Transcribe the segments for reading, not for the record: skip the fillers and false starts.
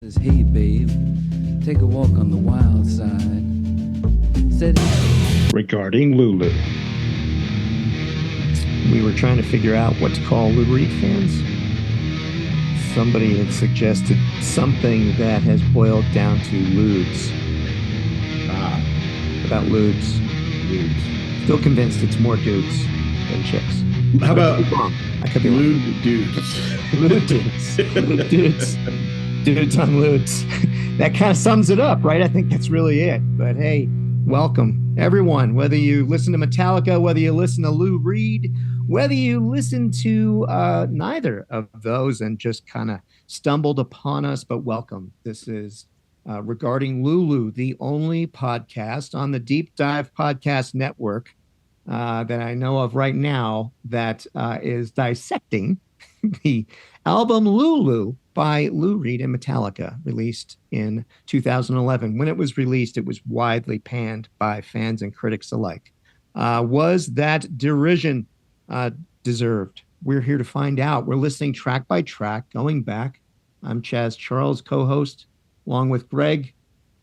Says, hey babe, take a walk on the wild side. Said, regarding Lulu. We were trying to figure out what to call Lou Reed fans. Somebody had suggested something that has boiled down to lewds. About lewds. Still convinced it's more dudes than chicks. How about I could be wrong. lewd dudes? Lewd dudes. Lewd dudes. Dudes on lewds. That kind of sums it up, right? I think that's really it. But hey, welcome everyone. Whether you listen to Metallica, whether you listen to Lou Reed, whether you listen to neither of those and just kind of stumbled upon us, but welcome. This is regarding Lulu, the only podcast on the Deep Dive Podcast Network that I know of right now that is dissecting the album Lulu by Lou Reed and Metallica, released in 2011. When it was released, it was widely panned by fans and critics alike. Was that derision deserved? We're here to find out. We're listening track by track, going back. I'm Chaz Charles, co-host, along with Greg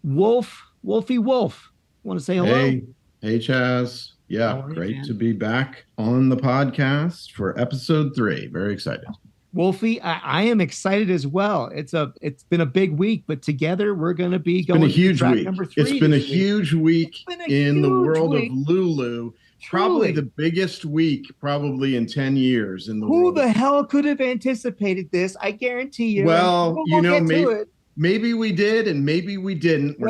Wolfie Wolf. Want to say hello? Hey, Chaz. Yeah, great to be back on the podcast for episode 3. Very excited. Wolfie, I am excited as well. It's been a big week, but together we're going to be going to track number 3. It's been a huge week in the world of Lulu. Probably the biggest week probably in 10 years in the world. Who the hell could have anticipated this? I guarantee you. Well, maybe we did and maybe we didn't. We're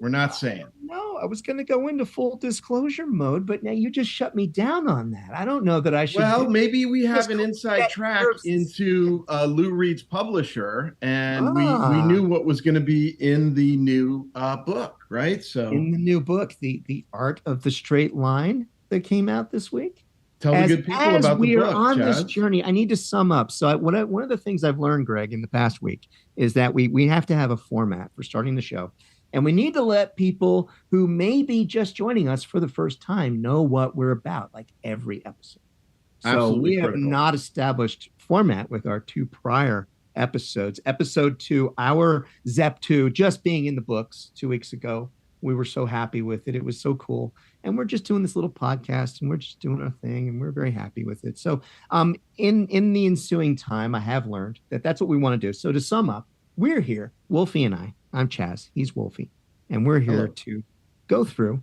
not saying. No, I was going to go into full disclosure mode, but now you just shut me down on that. I don't know that I should. Well, maybe we have an inside track into Lou Reed's publisher, and we knew what was going to be in the new book, right? So in the new book, the Art of the Straight Line that came out this week. Tell the good people about the book. As we are on this journey, I need to sum up. So one of the things I've learned, Greg, in the past week is that we have to have a format for starting the show. And we need to let people who may be just joining us for the first time know what we're about, like every episode. So we have not established format with our 2 prior episodes. Episode 2, our Zep 2, just being in the books 2 weeks ago. We were so happy with it. It was so cool. And we're just doing this little podcast and we're just doing our thing and we're very happy with it. So in the ensuing time, I have learned that that's what we want to do. So to sum up, we're here, Wolfie and I. I'm Chaz. He's Wolfie. And we're here to go through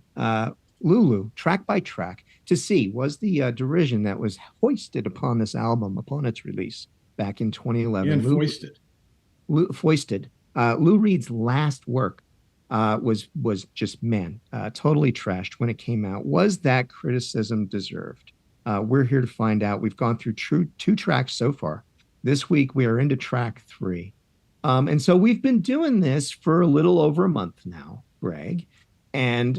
Lulu track by track to see was the derision that was hoisted upon this album upon its release back in 2011. Foisted. Lou Reed's last work was just, totally trashed when it came out. Was that criticism deserved? We're here to find out. We've gone through 2 tracks so far. This week, we are into track 3. And so we've been doing this for a little over a month now, Greg. And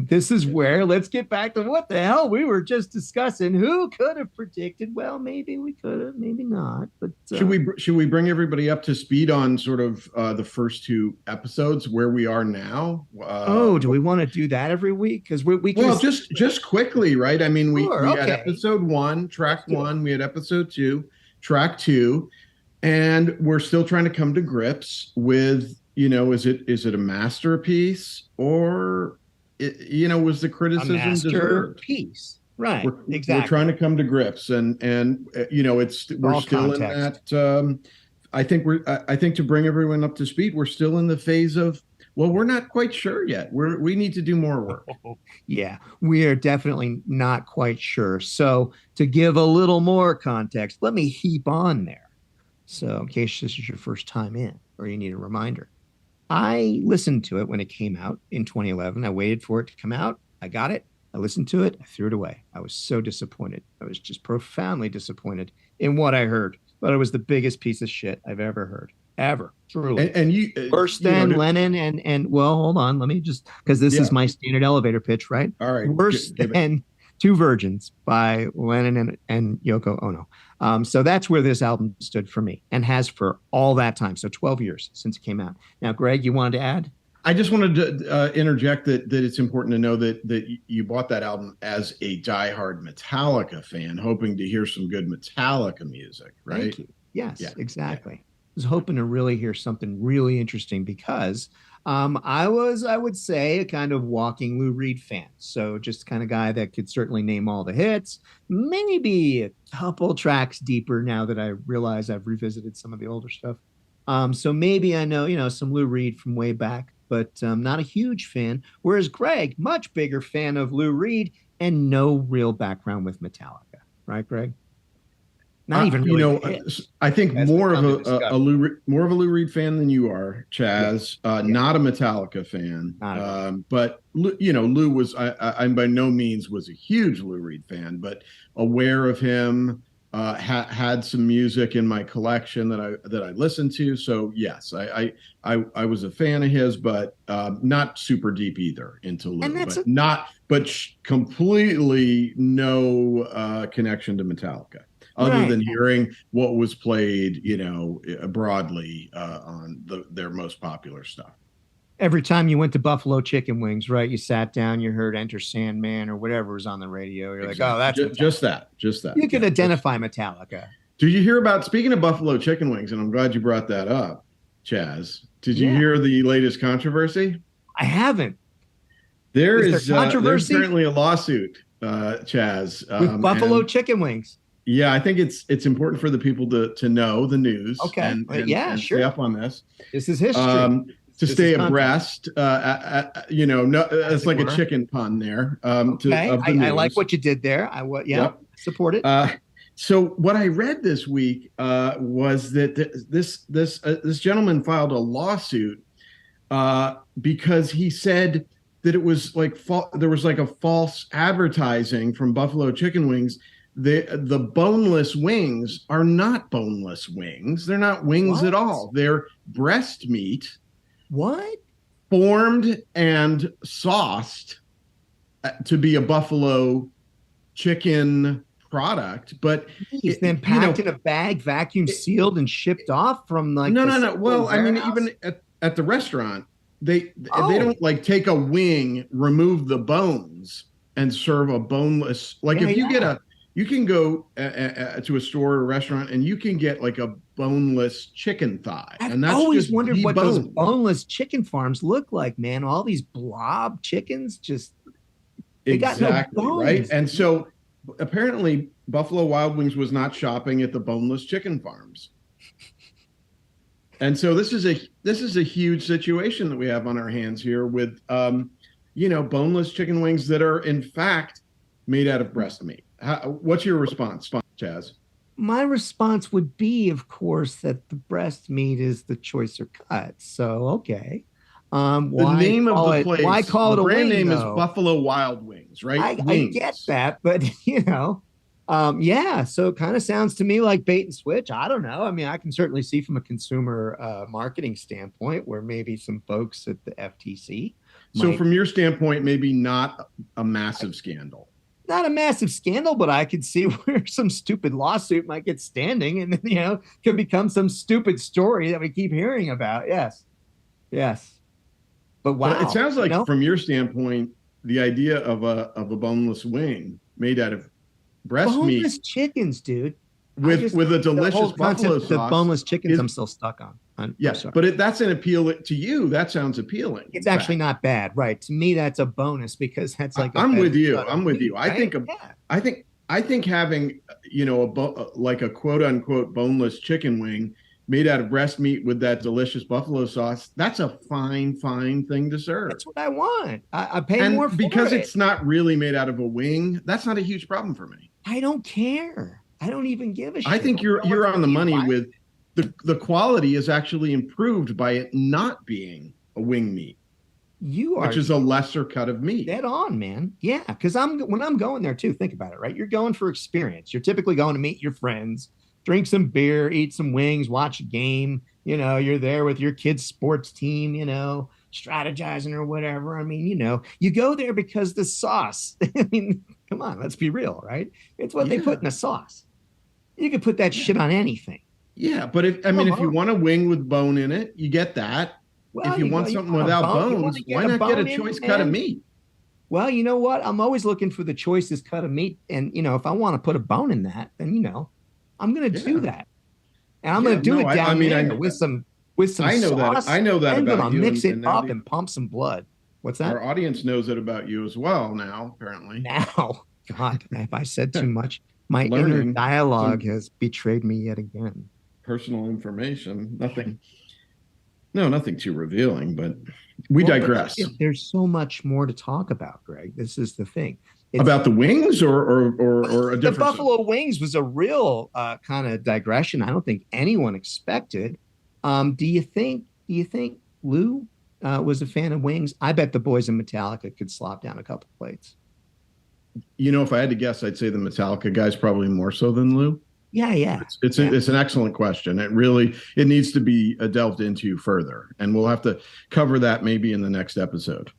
this is where let's get back to what the hell we were just discussing. Who could have predicted? Well, maybe we could have, maybe not. But should we bring everybody up to speed on sort of the first 2 episodes where we are now? Do we want to do that every week? Because we can. Well, just quickly, right? I mean, we had episode 1, track 1. We had episode 2, track 2. And we're still trying to come to grips with, is it a masterpiece or, was the criticism deserved? Piece, right? Exactly. We're trying to come to grips, and we're still in that. I think to bring everyone up to speed, we're still in the phase of, well, we're not quite sure yet. We need to do more work. Yeah, we are definitely not quite sure. So to give a little more context, let me heap on there. So in case this is your first time in or you need a reminder, I listened to it when it came out in 2011. I waited for it to come out. I got it. I listened to it. I threw it away. I was so disappointed. I was just profoundly disappointed in what I heard. But it was the biggest piece of shit I've ever heard. Ever. Truly. And you worse than Lennon and well, hold on. Let me just, because this is my standard elevator pitch, right? All right. Worse than Two Virgins by Lennon and Yoko Ono. So that's where this album stood for me and has for all that time. So 12 years since it came out. Now, Greg, you wanted to add? I just wanted to interject that it's important to know that you bought that album as a diehard Metallica fan, hoping to hear some good Metallica music, right? Thank you. Yes, exactly. was hoping to really hear something really interesting because I would say, a kind of walking Lou Reed fan. So just kind of guy that could certainly name all the hits, maybe a couple tracks deeper now that I realize I've revisited some of the older stuff. So maybe I know, some Lou Reed from way back, but not a huge fan. Whereas Greg, much bigger fan of Lou Reed and no real background with Metallica. Right, Greg? Not even really. I think more of a Lou Reed fan than you are, Chaz. Not a Metallica fan, but Lou was. I by no means was a huge Lou Reed fan, but aware of him. Had some music in my collection that I listened to. So yes, I was a fan of his, but not super deep either into Lou. But completely no connection to Metallica. Other than hearing what was played, broadly on their most popular stuff. Every time you went to Buffalo Chicken Wings, right? You sat down, you heard Enter Sandman or whatever was on the radio. You're like, oh, that's just that. You could identify Metallica. Did you hear about, speaking of Buffalo Chicken Wings, and I'm glad you brought that up, Chaz, did you hear the latest controversy? I haven't. There's currently a lawsuit, Chaz. With Buffalo Chicken Wings. Yeah, I think it's important for the people to know the news. Okay. And sure. Stay up on this. This is history. To stay abreast, it's like a chicken pun there. I like what you did there. Support it. So what I read this week was that this gentleman filed a lawsuit because he said that it was like there was like a false advertising from Buffalo Chicken Wings. The boneless wings are not boneless wings. They're not wings at all. They're breast meat. What? Formed and sauced to be a buffalo chicken product, but it's then packed in a bag, vacuum sealed, and shipped off from like no. Well, warehouse? I mean, even at the restaurant, they don't like take a wing, remove the bones, and serve a boneless. Like you can go to a store or a restaurant and you can get like a boneless chicken thigh. And that's always wondered what those boneless chicken farms look like, man. All these blob chickens they got no bones. Right. And so apparently Buffalo Wild Wings was not shopping at the boneless chicken farms. And so this is a huge situation that we have on our hands here with boneless chicken wings that are in fact made out of breast meat. What's your response, Chaz? My response would be, of course, that the breast meat is the choicer cut. So, okay. The name of the place, why call it a brand wing, name is Buffalo Wild Wings, right? I get that, but so it kind of sounds to me like bait and switch. I don't know. I mean, I can certainly see from a consumer marketing standpoint where maybe some folks at the FTC. So from your standpoint, maybe not a massive scandal. Not a massive scandal, but I could see where some stupid lawsuit might get standing and then, could become some stupid story that we keep hearing about. Yes. But wow. But it sounds like from your standpoint, the idea of a boneless wing made out of breast meat. Boneless chickens, dude. With a delicious buffalo sauce. The boneless chickens I'm still stuck on. Yes, but that's an appeal to you. That sounds appealing. It's actually not bad, right? To me, that's a bonus because that's like. I'm with you. Right? I think having like a quote unquote boneless chicken wing made out of breast meat with that delicious buffalo sauce. That's a fine thing to serve. That's what I want. I pay more for because it's not really made out of a wing. That's not a huge problem for me. I don't care. I don't even give a shit. I think you're on the money with. The quality is actually improved by it not being a wing meat. Which is a lesser cut of meat. Dead on, man. Yeah, because when I'm going there too, think about it, right? You're going for experience. You're typically going to meet your friends, drink some beer, eat some wings, watch a game. You're there with your kid's sports team, strategizing or whatever. I mean, you go there because the sauce. I mean, come on, let's be real, right? It's what they put in the sauce. You could put that shit on anything. Yeah, but if you want a wing with bone in it, you get that. Well, if you want something without bones, why not get a choice cut of meat? Well, you know what? I'm always looking for the choicest cut of meat. And, if I want to put a bone in that, then, I'm going to do that. And I'm going to do it down there with some I know sauce. that. I know that about I'm you. Mix it up and pump some blood. What's that? Our audience knows it about you as well now, apparently. Now, God, if I said too much, my inner dialogue has betrayed me yet again. Personal information. Nothing too revealing, but we digress. There's so much more to talk about, Greg. This is the thing. About the wings or a different. The buffalo wings was a real kind of digression. I don't think anyone expected. Do you think Lou was a fan of wings? I bet the boys in Metallica could slop down a couple plates. If I had to guess, I'd say the Metallica guys probably more so than Lou. Yeah. It's an excellent question. It needs to be delved into further, and we'll have to cover that maybe in the next episode.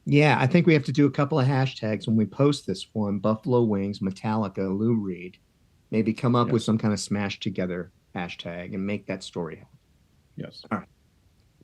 Yeah, I think we have to do a couple of hashtags when we post this one: Buffalo Wings, Metallica, Lou Reed. Maybe come up with some kind of smashed together hashtag and make that story happen. Yes. All right.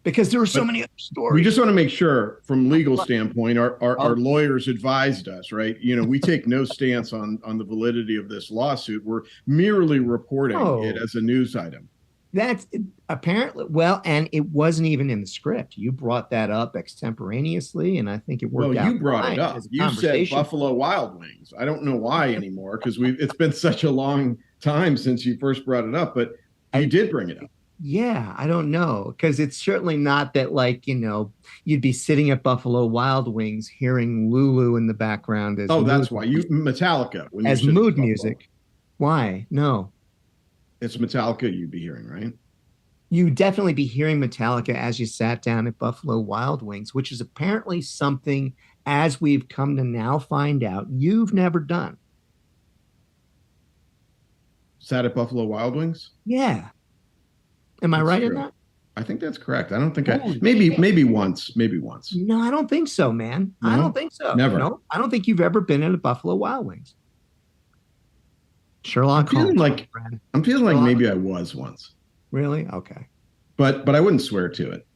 Because there were so many other stories. We just want to make sure, from legal standpoint, our lawyers advised us, right? We take no stance on the validity of this lawsuit. We're merely reporting it as a news item. That's apparently, and it wasn't even in the script. You brought that up extemporaneously, and I think it worked out. You brought it up. You said Buffalo Wild Wings. I don't know why anymore, because it's been such a long time since you first brought it up, but you did bring it up. Yeah, I don't know, because it's certainly not that, you'd be sitting at Buffalo Wild Wings hearing Lulu in the background. That's why. Metallica. As mood music. Why? No. It's Metallica you'd be hearing, right? You'd definitely be hearing Metallica as you sat down at Buffalo Wild Wings, which is apparently something, as we've come to now find out, you've never done. Sat at Buffalo Wild Wings? Yeah. Am I right in that? I think that's correct. I don't think maybe once. No, I don't think so, man. No? I don't think so. Never. No, I don't think you've ever been at a Buffalo Wild Wings. Sherlock Holmes. I'm feeling like maybe I was once. Really? Okay. But I wouldn't swear to it.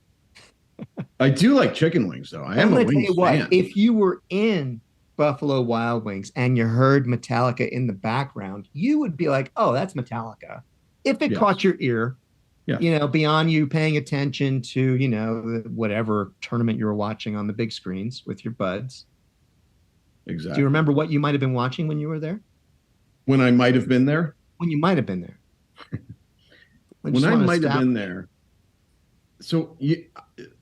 I do like chicken wings, though. I am a wings fan. If you were in Buffalo Wild Wings and you heard Metallica in the background, you would be like, "Oh, that's Metallica." If it caught your ear. Yeah. Beyond you paying attention to, whatever tournament you were watching on the big screens with your buds. Exactly. Do you remember what you might have been watching when you were there? When I might have been there? When you might have been there. When I might have been there. So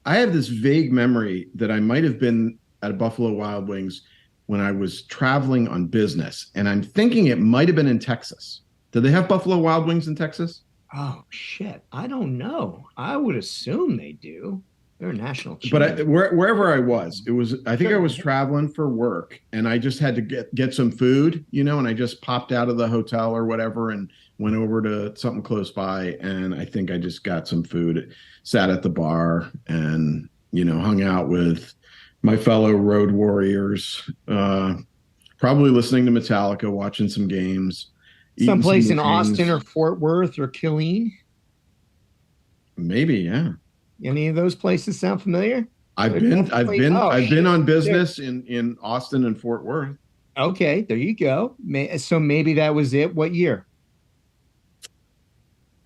I have this vague memory that I might have been at a Buffalo Wild Wings when I was traveling on business. And I'm thinking it might have been in Texas. Do they have Buffalo Wild Wings in Texas? Oh, shit. I don't know. I would assume they do. They're a national chain. But wherever I was, I think I was traveling for work, and I just had to get some food, and I just popped out of the hotel or whatever and went over to something close by. And I think I just got some food, sat at the bar and, hung out with my fellow road warriors, probably listening to Metallica, watching some games. Someplace in Austin or Fort Worth or Killeen? Maybe, yeah. Any of those places sound familiar? I've been on business in Austin and Fort Worth. Okay, there you go. So maybe that was it. What year?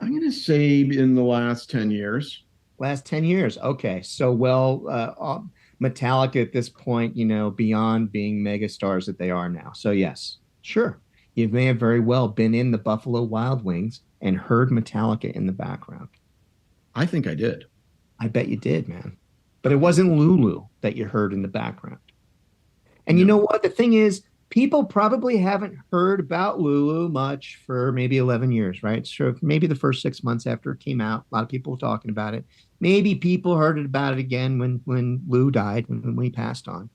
I'm going to say in the last 10 years. Last 10 years. Okay. So, Metallica at this point, beyond being mega stars that they are now. So yes, sure. You may have very well been in the Buffalo Wild Wings and heard Metallica in the background. I think I did. I bet you did, man. But it wasn't Lulu that you heard in the background. And you know what? The thing is, people probably haven't heard about Lulu much for maybe 11 years, right? So maybe the first 6 months after it came out, a lot of people were talking about it. Maybe people heard about it again when Lou died, when he passed on.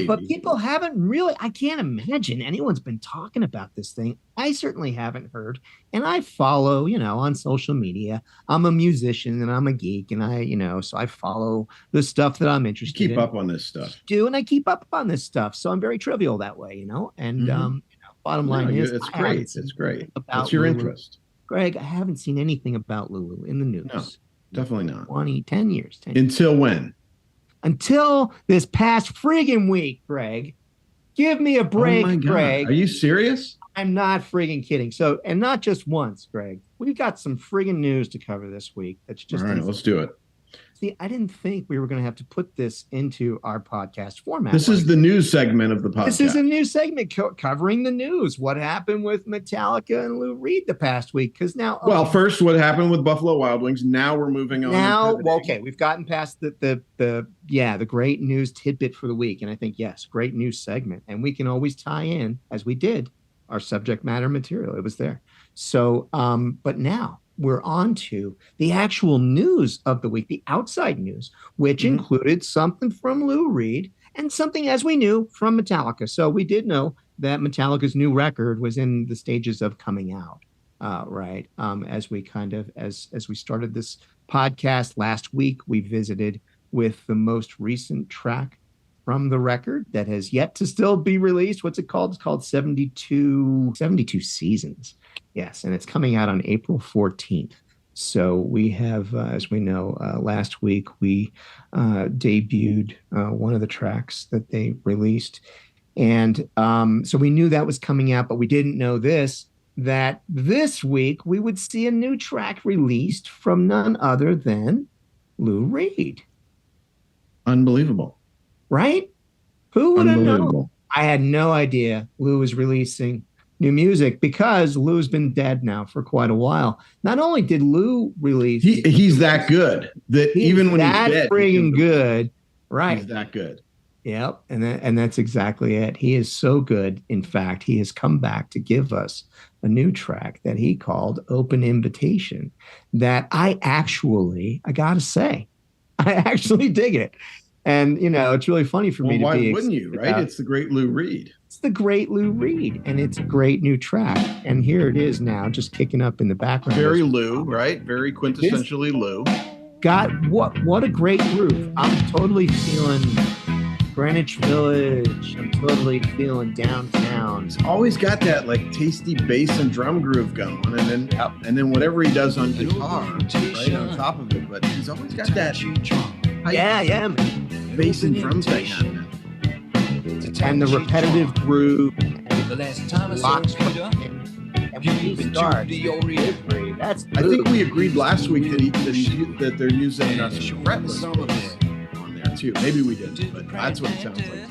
But people haven't really, I can't imagine anyone's been talking about this thing. I certainly haven't heard. And I follow, on social media. I'm a musician and I'm a geek and so I follow the stuff that I'm interested in. Keep up on this stuff. And I keep up on this stuff. So I'm very trivial that way, And bottom line is, it's great. It's great. That's your interest. Greg, I haven't seen anything about Lulu in the news. No, definitely not. 10 years. Until when? Until this past friggin' week, Greg. Give me a break, oh my God. Greg. Are you serious? I'm not friggin' kidding. So, and not just once, Greg. We've got some friggin' news to cover this week. That's just all right. Let's do it. See, I didn't think we were going to have to put this into our podcast format. This is the news segment of the podcast. This is a new segment covering the news. What happened with Metallica and Lou Reed the past week? Because now, well, first, what happened with Buffalo Wild Wings? Now we're moving on. Now, well, okay, we've gotten past the great news tidbit for the week, and I think yes, great news segment, and we can always tie in as we did our subject matter material. It was there. So, but now we're on to the actual news of the week, the outside news, which included something from Lou Reed and something, as we knew, from Metallica. So we did know that Metallica's new record was in the stages of coming out, right? As we as we started this podcast last week, we visited with the most recent track from the record that has yet to still be released. What's it called? It's called 72 Seasons. Yes, and it's coming out on April 14th. So we have, as we know, last week we debuted one of the tracks that they released. And so we knew that was coming out, but we didn't know that this week we would see a new track released from none other than Lou Reed. Unbelievable. Right? Who would have known? I had no idea Lou was releasing new music because Lou's been dead now for quite a while. Not only did Lou release, he's that good that even when he's dead, friggin' good, right? He's that good. Yep, and that's exactly it. He is so good. In fact, he has come back to give us a new track that he called "Open Invitation." That I gotta say, I actually dig it. And, it's really funny for me to be. Why wouldn't you, right? It's the great Lou Reed. It's the great Lou Reed, and it's a great new track. And here it is now, just kicking up in the background. Very Lou, right? Very quintessentially Lou. God, what a great groove. I'm totally feeling Greenwich Village. I'm totally feeling downtown. He's always got that like tasty bass and drum groove going, and then whatever he does on guitar, right on top of it. But he's always got that. Yeah, bass and drum thing happening. And the repetitive groove. The last time I saw you, and when he starts, that's I think we agreed last week that they're using fretless on there too. Maybe we didn't, but that's what it sounds like to me.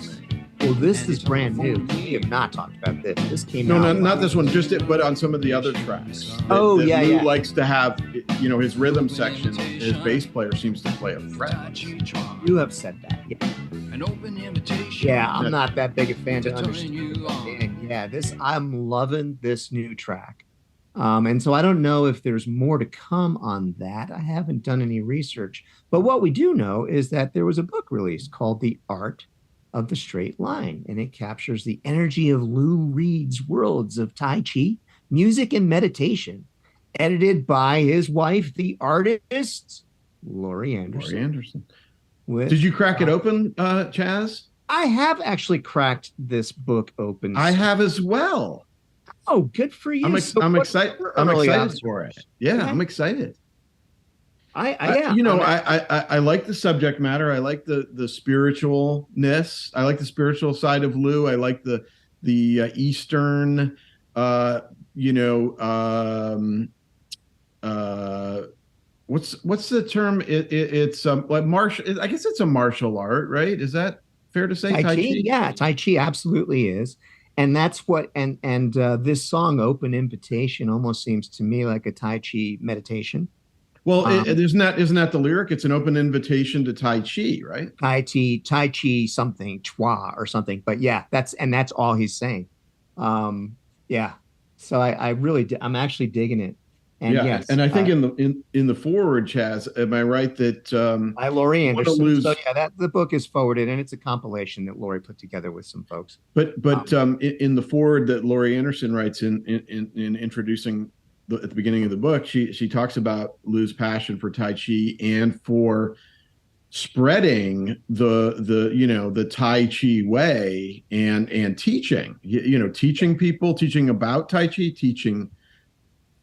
Well, this is brand new. We have not talked about this. This came out. No, not this one. But on some of the other tracks. Lou likes to have, his rhythm section. His bass player seems to play a fret. You have said that. Yeah. An open invitation. Yeah, I'm not that big a fan to understand. Yeah, I'm loving this new track. And so I don't know if there's more to come on that. I haven't done any research. But what we do know is that there was a book released called The Art of the Straight Line, and it captures the energy of Lou Reed's worlds of Tai Chi, music, and meditation, edited by his wife, the artist, Laurie Anderson. Did you crack it open, Chaz? I have actually cracked this book open. I have as well. Oh, good for you. I'm excited. I'm excited for it. Yeah, I'm excited. I like the subject matter. I like the spiritualness. I like the spiritual side of Lou. I like the Eastern, what's the term? It's like martial. I guess it's a martial art, right? Is that fair to say? Tai Chi? Yeah, Tai Chi absolutely is. And that's what, and this song, Open Invitation, almost seems to me like a Tai Chi meditation. Well, isn't that the lyric? It's an open invitation to Tai Chi, right? Tai Chi something, Chua or something. But yeah, that's all he's saying. Yeah. So I'm actually digging it. And yeah, yes, and I think in the forward, Chaz, am I right that by Laurie Anderson? So yeah, the book is forwarded, and it's a compilation that Laurie put together with some folks. But in the forward that Laurie Anderson writes in introducing at the beginning of the book, she talks about Lou's passion for Tai Chi and for spreading the Tai Chi way and teaching, teaching people, teaching about Tai Chi, teaching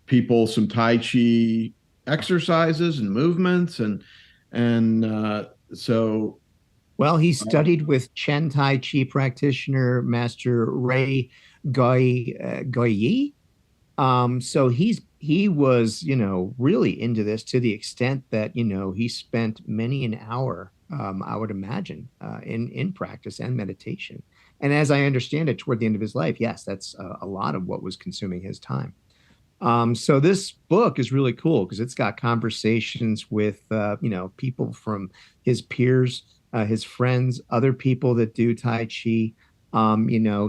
people some Tai Chi exercises and movements so. Well, he studied with Chen Tai Chi practitioner Master Ray Goyi. So he was, really into this to the extent that, he spent many an hour, I would imagine, in practice and meditation. And as I understand it, toward the end of his life, yes, that's a lot of what was consuming his time. So this book is really cool because it's got conversations with, people from his peers, his friends, other people that do Tai Chi.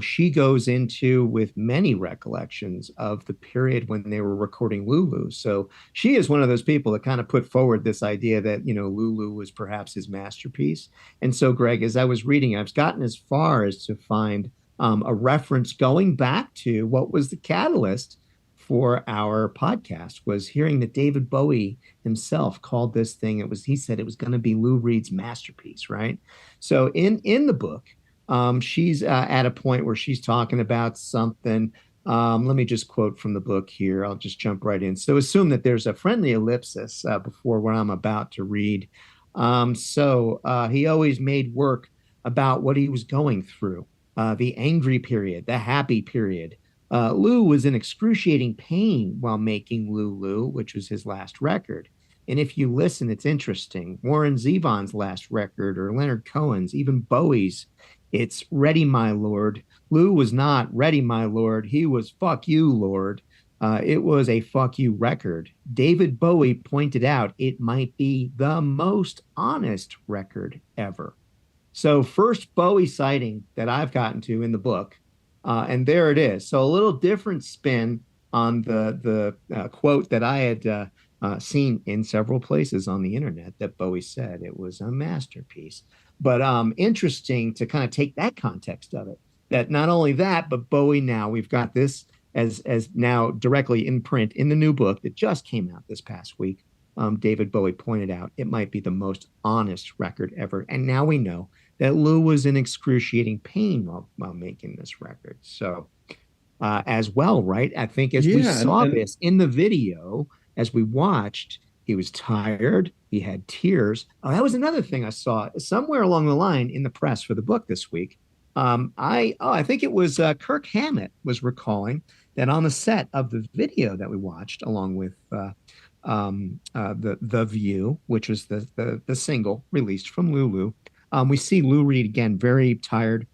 She goes into with many recollections of the period when they were recording Lulu. So she is one of those people that kind of put forward this idea that, Lulu was perhaps his masterpiece. And so, Greg, as I was reading, I've gotten as far as to find a reference going back to what was the catalyst for our podcast, was hearing that David Bowie himself called this thing. He said it was going to be Lou Reed's masterpiece, right? So in the book, she's at a point where she's talking about something. Let me just quote from the book here. I'll just jump right in. So assume that there's a friendly ellipsis before what I'm about to read. He always made work about what he was going through, the angry period, the happy period. Lou was in excruciating pain while making Lulu, which was his last record. And if you listen, it's interesting. Warren Zevon's last record, or Leonard Cohen's, even Bowie's, it's Ready, My Lord. Lou was not Ready, My Lord. He was Fuck You, Lord. It was a fuck you record. David Bowie pointed out it might be the most honest record ever. So first Bowie sighting that I've gotten to in the book, and there it is. So a little different spin on the quote that I had seen in several places on the internet that Bowie said it was a masterpiece. But interesting to kind of take that context of it. That not only that, but Bowie now, we've got this as now directly in print in the new book that just came out this past week. David Bowie pointed out it might be the most honest record ever. And now we know that Lou was in excruciating pain while making this record. So as well, right? I think as we saw this in the video, as we watched, he was tired. He had tears. Oh, that was another thing I saw somewhere along the line in the press for the book this week. I think it was Kirk Hammett was recalling that on the set of the video that we watched, along with the View, which was the single released from Lulu, we see Lou Reed again, very tired,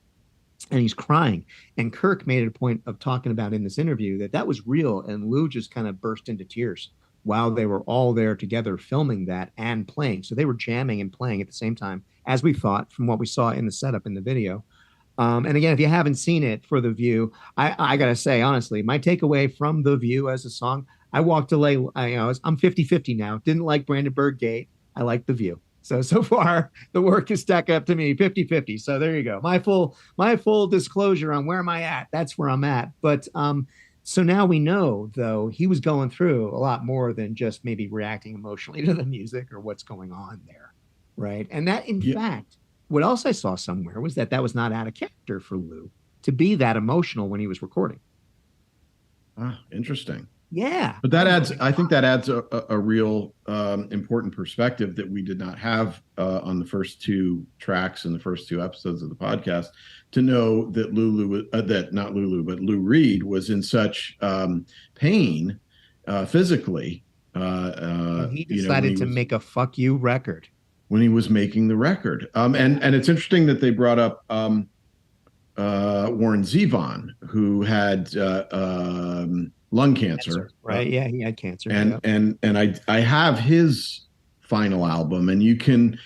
and he's crying. And Kirk made it a point of talking about in this interview that was real, and Lou just kind of burst into tears while they were all there together filming that and playing. So they were jamming and playing at the same time, as we thought from what we saw in the setup in the video. And again, if you haven't seen it for The View, I got to say, honestly, my takeaway from The View as a song, I walked away, I'm 50-50 now. Didn't like Brandenburg Gate. I like The View. So far, the work is stacked up to me 50-50. So there you go. My full disclosure on where am I at. That's where I'm at. But so now we know, though, he was going through a lot more than just maybe reacting emotionally to the music or what's going on there, right? And that, in fact, what else I saw somewhere was that was not out of character for Lou to be that emotional when he was recording. Ah, interesting. Yeah. But I think that adds a real important perspective that we did not have on the first two tracks and the first two episodes of the podcast, to know that Lou Reed was in such pain physically. He decided to make a fuck you record when he was making the record. And it's interesting that they brought up Warren Zevon, who had lung cancer, right? Yeah, he had cancer. And I have his final album, and you can